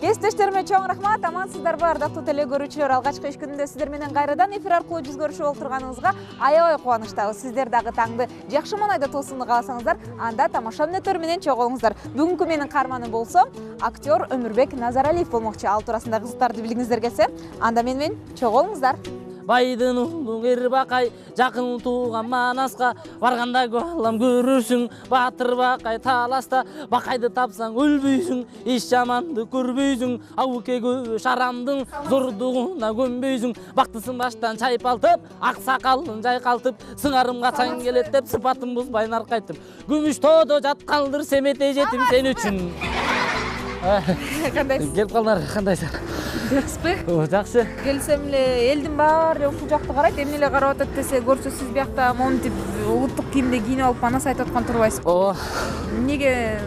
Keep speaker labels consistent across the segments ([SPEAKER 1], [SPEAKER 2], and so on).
[SPEAKER 1] Кесиптештериме чоң рахмат. Амансыздарбы, ардактуу теле көрүүчүлөр? Алгачкы иш күнүндө сиздер менен кайрадан эфир аркылуу жүз көрүшүп олтурганыңызга аябай кубанычтабыз. Сиздер дагы таңды жакшы маңайда тоосумду кааласаңыздар, анда тамаша мүнөттөр менен чогулуңуздар. Бүгүнкү менин каарманым болсо актер Өмүрбек Назаралиев болмокчу. Ал туурасында кызыктарды билгиңиздер келсе, анда менен чогулуңуздар.
[SPEAKER 2] Байдын уулу Эрбакай жакын тууган Манаска барганда балам көрүрсүң, Батыр Бакай таласта Бакайды тапсаң өлбөйсүң, иш жаманды көрбөйсүң, Абуке көбөш арамдын зордугуна көнбөйсүң, бактысын баштан чайпалтып, ак сакалын жайкалтып, сыңарым качан келет деп сыпатын бузбай наркайтып, күмүш тоодо жаткандыр семете жетим сен үчүн.
[SPEAKER 1] Кандайсыз?
[SPEAKER 2] Келип калдыңар, кандайсың?
[SPEAKER 1] Жакшысызбы?
[SPEAKER 2] Жакшы.
[SPEAKER 1] Келсем эле элдин баары ушул жакты карайт, эмне эле карап атат десе, көрсө сиз биякта монтип улуттук кийимде кийинип алып манас айтып аткан турбайсызбы?
[SPEAKER 2] Ооба.
[SPEAKER 1] Эмнеге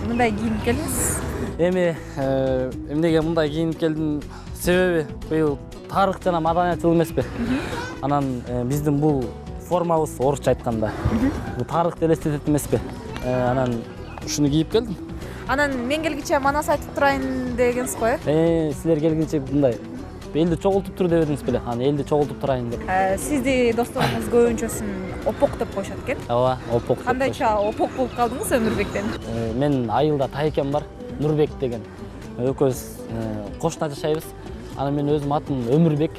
[SPEAKER 1] мындай кийинип келдиңиз?
[SPEAKER 2] Эмнеге мындай кийинип келдим? Себеби быйыл тарых жана маданият жылы эмеспи? Анан биздин бул формабыз орусча айтканда. Бул тарыхты элестетет эмеспи? Анан ушуну кийип келдим.
[SPEAKER 1] Анан мен келгиче манас айтып турайын дегенсиз го,
[SPEAKER 2] Силер келгенче мындай элди чогултуп тур деп едиңиз беле? Анан элди чогултуп турайын деп.
[SPEAKER 1] Сизди досторуңуз көбүнчөсүн опок деп коюшат экен.
[SPEAKER 2] Ооба, опок.
[SPEAKER 1] Кандайча опок болуп калдыңыз Өмүрбектен?
[SPEAKER 2] Мен айылда тайкем бар, Нурбек деген. Экөөбүз кошуна жашайбыз. Анан мен өзүм атым Өмүрбек.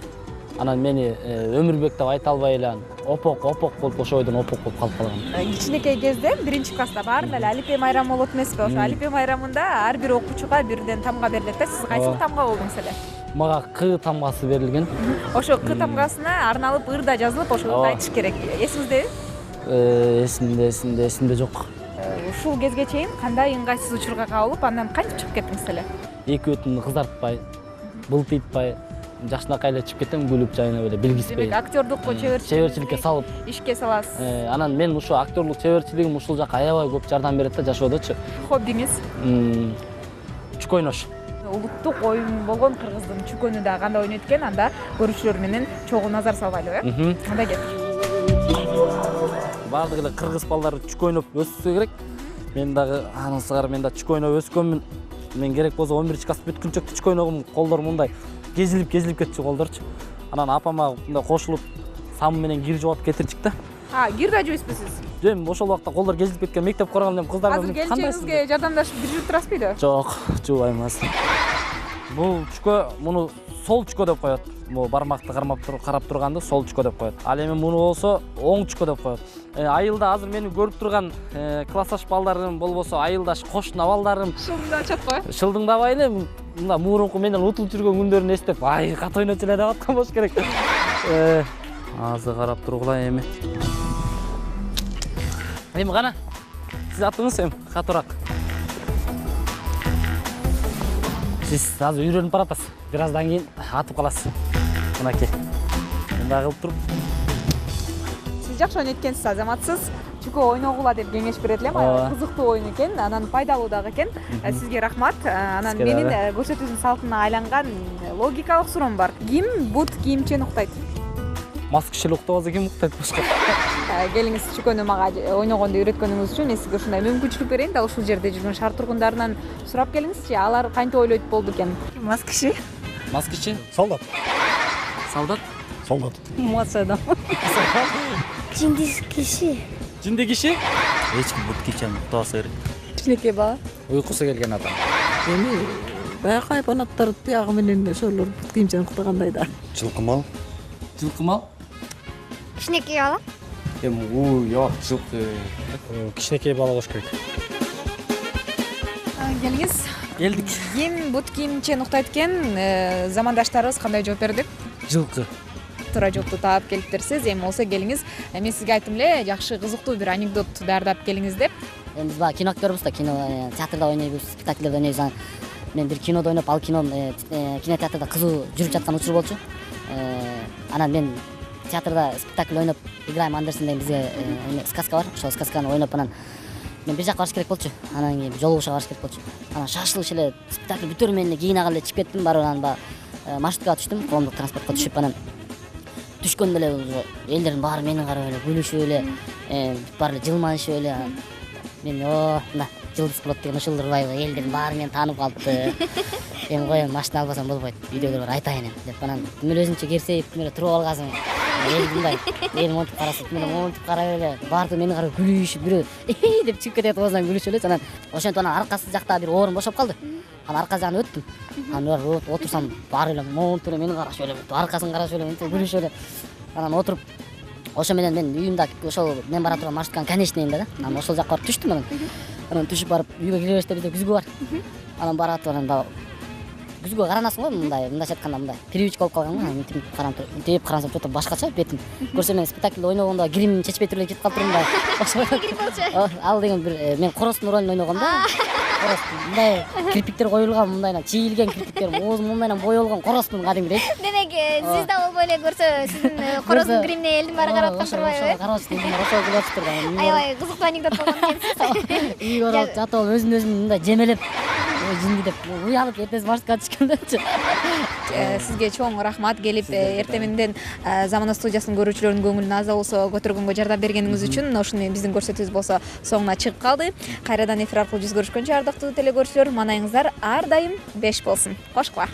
[SPEAKER 2] Анан мени Өмүрбек деп айта албай эле опок болуп ошо бойдон опок болуп калып калган.
[SPEAKER 1] Кичинекей кезде биринчи класста баарында эле алипе майрамы болот эмеспи? Ошо алипе майрамында ар бир окуучуга бирден тамга берилет да. Сиз кайсы тамга болдуңуз эле?
[SPEAKER 2] Мага К тамгасы берилген.
[SPEAKER 1] Ошо К тамгасына арналып ырда жазылып, ошону айтыш керек. Эсиңиздеби?
[SPEAKER 2] Эсимде жок.
[SPEAKER 1] Ушул кезге чейин кандай ыңгайсыз учурга кабылып, андан кантип чыгып кеттиңиз эле?
[SPEAKER 2] Эки бөтүн кызартпай, былтыйтпай, жакшынакай эле чыгып кетем, күлүп жайнап эле билгизбей.
[SPEAKER 1] Демек, актёрдукко
[SPEAKER 2] чеберчиликке салып
[SPEAKER 1] ишке саласыз.
[SPEAKER 2] Анан мен ушу актерлук чеберчилигим ушул жака аябай көп жардам берет да жашоодочу.
[SPEAKER 1] Хоббиңиз?
[SPEAKER 2] Чүк ойнош.
[SPEAKER 1] Улуттук оюн болгон кыргыздын чүкөнү да кандай ойнойт экен, анда көрүүчүлөр менен чогуу назар салбайлы, Андай кет.
[SPEAKER 2] Баардык эле кыргыз балдары чүк ойноп өссө керек. Мен дагы анысыгар мен да чүк ойноп өскөнмүн. Мен керек болсо 11 класс бүткүнчөктү чүк ойногом, колдор мындай кезилип кетчү колдорчу. Анан апама мындай кошулуп сам менен кир жууп кетирчик да.
[SPEAKER 1] Кир да жуйсузбу сиз?
[SPEAKER 2] Жөн ошол убакта колдор кезилип кеткен, мектеп коргондон кыздар
[SPEAKER 1] менен кандайсыз? Азыр келчегиңизге жардамдашып бир жүрүп турасызбы үйдө?
[SPEAKER 2] Жок, жуубайм азыр. Бул чүкө муну сол чүкө деп коет. Бул бармакты карап турганды сол чүкө деп коет. Ал эми муну болсо оң чүкө деп коет. Айылда азыр мени көрүп турган классташ балдарым болбосо айылдаш кошуна балдарым
[SPEAKER 1] шылдыңдачат го.
[SPEAKER 2] Шылдыңдабай эле мында мурунку менен утулуп жүргөн күндөрүн эстеп, кат ойночу эле деп аткан болуш керек. Азыр карап тургула эми. Эми кана. Сиз атыңыз эми катуураак. Сиз азыр үйрөнүп баратасыз. Бир аздан кийин атып каласыз. Мынакей. Мындай кылып туруп.
[SPEAKER 1] Сиз жакшы ойнойт экенсиз, азаматсыз. Чүкө ойногула деп кеңеш берет элем. Кызыктуу ойун экен, анан пайдалуу дагы экен. Сизге рахмат. Анан менин көрсөтүүнүн салтына айланган логикалык суроом бар. Ким бут кийимчен уктайт?
[SPEAKER 2] Маскишил уктабаса ким уктайт башка?
[SPEAKER 1] Келиңиз, чүкөнү мага ойногонду үйрөткөнүңүз үчүн мен сизге ушундай мүмкүнчүлүк берейин. Дал ушул жерде жүргөн шаар тургундарынан сурап келиңизчи, алар кантип ойлойт болду экен?
[SPEAKER 3] Маскиши?
[SPEAKER 2] Маскиши?
[SPEAKER 4] Солдат.
[SPEAKER 2] Солдат?
[SPEAKER 4] Солдат.
[SPEAKER 3] Муац адам. Жиндис киши.
[SPEAKER 2] Жинди киши?
[SPEAKER 5] Эч ким бут кийчен уктабаса керек.
[SPEAKER 3] Кичинекей бала.
[SPEAKER 2] Уйкусу келген адам.
[SPEAKER 3] Эми баягы хайванаттар биягы менен ошолор бут кийимчен уктагандай да.
[SPEAKER 4] Жылкы мал.
[SPEAKER 2] Жылкы мал?
[SPEAKER 6] Кичинекей бала?
[SPEAKER 4] Жок, жылкы. Кичинекей бала болуш керек.
[SPEAKER 1] Келиңиз.
[SPEAKER 2] Келдик.
[SPEAKER 1] Ким бут кийимчен уктайт экен? Замандаштарыбыз кандай жооп берди?
[SPEAKER 2] Жылкы.
[SPEAKER 1] Туура жоопту таап келиптерсиз. Эми болсо келиңиз. Мен сизге айттым эле, жакшы кызыктуу бир анекдот даярдап келиңиз деп.
[SPEAKER 7] Биз баягы кино актёрбуз да, кино театрда ойнойбуз, спектакльде ойнойбуз. Мен бир кинодо ойноп, ал кином кинотеатрда кызуу жүрүп жаткан учур болчу. Анан мен театрда спектакль ойноп играем, Андерсен деген бизге сказка бар. Ошол сказканы ойноп анан мен бир жака барыш керек болчу. Анан кийин жолугушка барыш керек болчу. Анан шашылыш эле спектакль бүтөр менен кийине калып эле чыгып кеттим. Барып анан баягы маршруткага түштүм, коомдук транспортко түшүп анан түшкөндө эле элдердин баары мени карап эле күлүшүп эле, баары эле жылманышып эле. Мен мына жылдыз болот деген ушул ырбайбы элдин баары мени таанып калыпты. Эми коем машина албасам болбойт. Үйдөгүлөр бар айтайын эми деп анан мен өзүнчө керсейип мына туруп алгансың. Эл мындай, эл монтип карасып, мен монтип карап эле баарды мени карап күлүшүп, бирөө деп чыгып кетет болсоң күлүшүп эле. Анан ошентип анан аркасы жакта бир орун бошоп калды. Анан арка жагына өттүм. Анан отурсам баары эле монтип эле мени карашып эле, аркасын карашып эле, күлүшүп эле. Анан отуруп ошо менен мен үйүмдө ошол мен бара турган маршрутканын конечныйында да. Анан ошол жакка барып түштүм анан. Анан түшүп барып үйгө кире бериште бизде күзгү бар. Анан барып анан күзгүгө каранасың го мындайча айтканда мындай привычка болуп калган го. Мынтип карансам что-то башкача бетим. Көрсөм мен спектакльде ойногондо гримим чечпей туруп эле кетип калыптырмын да. Ошо ал деген бир мен Коростун ролун ойногом да. Корост мындай кирпиктер коюлган, мындайынан чийилген кирпиктер, оозу мындайынан боёлгон Коростун кадимгидей.
[SPEAKER 6] Демек, сиз да болбой эле көрсө сиздин Коростун гримине элдин баары карап аткан турбайбы?
[SPEAKER 7] Карабачты элдин баары ошол күлүп атыптыр.
[SPEAKER 6] Аябай кызыктуу анекдот болгон экенсиз.
[SPEAKER 7] Үйгө барып жатып алып өзүн мындай жемелеп, жинди деп уянып эртеси маршрутка түшкөндөрчү.
[SPEAKER 1] Сизге чоң рахмат келип эртең менен Замана студиясынын көрүүчүлөрүнүн көңүлүн аз да болсо көтөргөнгө жардам бергениңиз үчүн ушуну биздин көрсөтүүбүз болсо соңуна чыгып калды. Кайрадан эфир аркылуу жүз көрүшкөнчө ардактуу телекөрүүчүлөр, маанайыңыздар ар дайым 5 болсун. Кошкула.